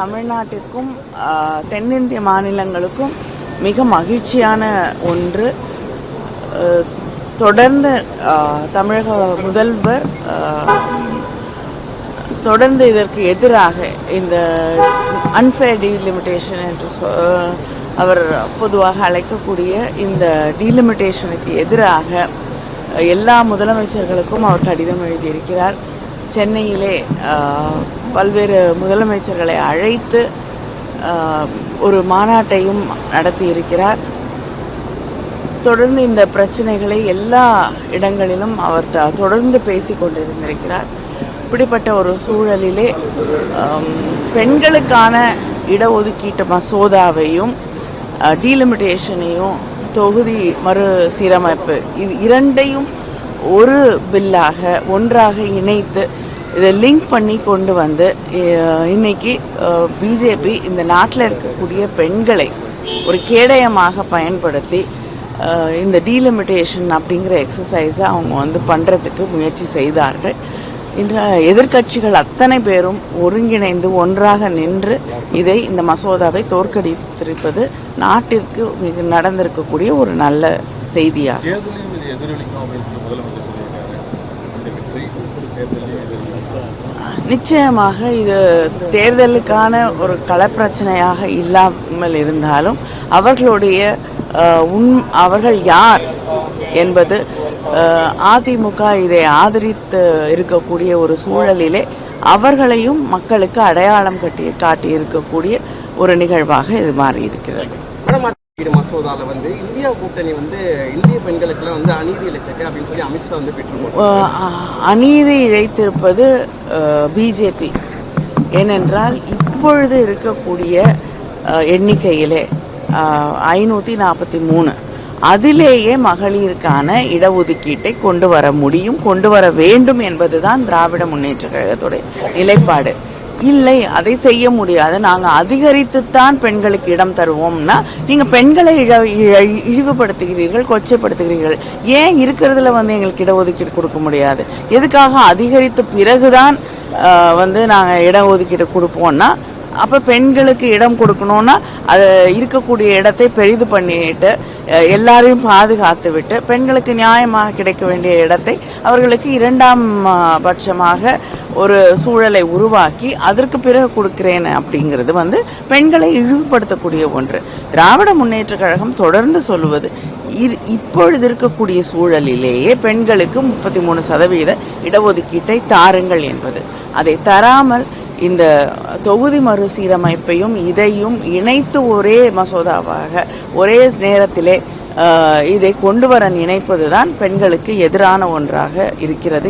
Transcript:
தமிழ்நாட்டிற்கும் தென்னிந்திய மாநிலங்களுக்கும் மிக மகிழ்ச்சியான ஒன்று. தொடர்ந்து தமிழக முதல்வர் தொடர்ந்து இதற்கு எதிராக இந்த அன்ஃபேர் டீலிமிட்டேஷன் என்று அவர் பொதுவாக அழைக்கக்கூடிய இந்த டீலிமிட்டேஷனுக்கு எதிராக எல்லா முதலமைச்சர்களுக்கும் அவர் கடிதம் எழுதியிருக்கிறார். சென்னையிலே பல்வேறு முதலமைச்சர்களை அழைத்து ஒரு மாநாட்டையும் நடத்தியிருக்கிறார். தொடர்ந்து இந்த பிரச்சனைகளை எல்லா இடங்களிலும் அவர் தொடர்ந்து பேசிக் கொண்டிருந்திருக்கிறார். இப்படிப்பட்ட ஒரு சூழலிலே பெண்களுக்கான இடஒதுக்கீட்டு மசோதாவையும் டீலிமிட்டேஷனையும் தொகுதி மறுசீரமைப்பு இது இரண்டையும் ஒரு பில்லாக ஒன்றாக இணைத்து இதை லிங்க் பண்ணி கொண்டு வந்து இன்னைக்கு பிஜேபி இந்த நாட்டில் இருக்கக்கூடிய பெண்களை ஒரு கேடயமாக பயன்படுத்தி இந்த டீலிமிட்டேஷன் அப்படிங்கிற எக்ஸசைஸை அவங்க பண்ணுறதுக்கு முயற்சி செய்தார்கள். இன்று எதிர்கட்சிகள் அத்தனை பேரும் ஒருங்கிணைந்து ஒன்றாக நின்று இந்த மசோதாவை தோற்கடித்திருப்பது நாட்டிற்கு மிக நடந்திருக்கக்கூடிய ஒரு நல்ல செய்தியாகும். நிச்சயமாக இது தேர்தலுக்கான ஒரு களப்பிரச்சனையாக இல்லாமல் இருந்தாலும் அவர்கள் யார் என்பது அதிமுக இதை ஆதரித்து இருக்கக்கூடிய ஒரு சூழலிலே அவர்களையும் மக்களுக்கு அடையாளம் காட்டி இருக்கக்கூடிய ஒரு நிகழ்வாக இது மாறி இருக்கிறது. மசோதால இந்தியா கூட்டணி இந்திய பெண்களுக்கு அநீதி இழைச்சது அப்படின்னு சொல்லி அமித்ஷா அநீதி இழைத்திருப்பது பிஜேபி. ஏனென்றால் இப்பொழுது இருக்கக்கூடிய எண்ணிக்கையிலே 543 அதிலேயே மகளிருக்கான இடஒதுக்கீட்டை கொண்டு வர வேண்டும் என்பதுதான் திராவிட முன்னேற்ற கழகத்துடைய நிலைப்பாடு. இல்லை, அதை செய்ய முடியாது, நாங்கள் அதிகரித்துத்தான் பெண்களுக்கு இடம் தருவோம்னா நீங்க பெண்களை இழிவுபடுத்துகிறீர்கள், கொச்சைப்படுத்துகிறீர்கள். ஏன் இருக்கிறதுல எங்களுக்கு இடஒதுக்கீடு கொடுக்க முடியாது? எதுக்காக அதிகரித்த பிறகுதான் நாங்க இடஒதுக்கீடு கொடுப்போம்னா அப்ப பெண்களுக்கு இடம் கொடுக்கணும்னா அது இருக்கக்கூடிய இடத்தை பெரிது பண்ணிட்டு எல்லாரையும் பாதுகாத்து விட்டு பெண்களுக்கு நியாயமாக கிடைக்க வேண்டிய இடத்தை அவர்களுக்கு இரண்டாம் பட்சமாக ஒரு சூழலை உருவாக்கி அதற்கு பிறகு கொடுக்கிறேன் அப்படிங்கிறது பெண்களை இழிவுபடுத்தக்கூடிய ஒன்று. திராவிட முன்னேற்ற கழகம் தொடர்ந்து சொல்லுவது இப்பொழுது இருக்கக்கூடிய சூழலிலேயே பெண்களுக்கு 33% இடஒதுக்கீட்டை தாருங்கள் என்பது. அதை தராமல் இந்த தொகுதி மறுசீரமைப்பையும் இதையும் இணைத்து ஒரே மசோதாவாக ஒரே நேரத்திலே இதை கொண்டு வர நினைப்பதுதான் பெண்களுக்கு எதிரான ஒன்றாக இருக்கிறது.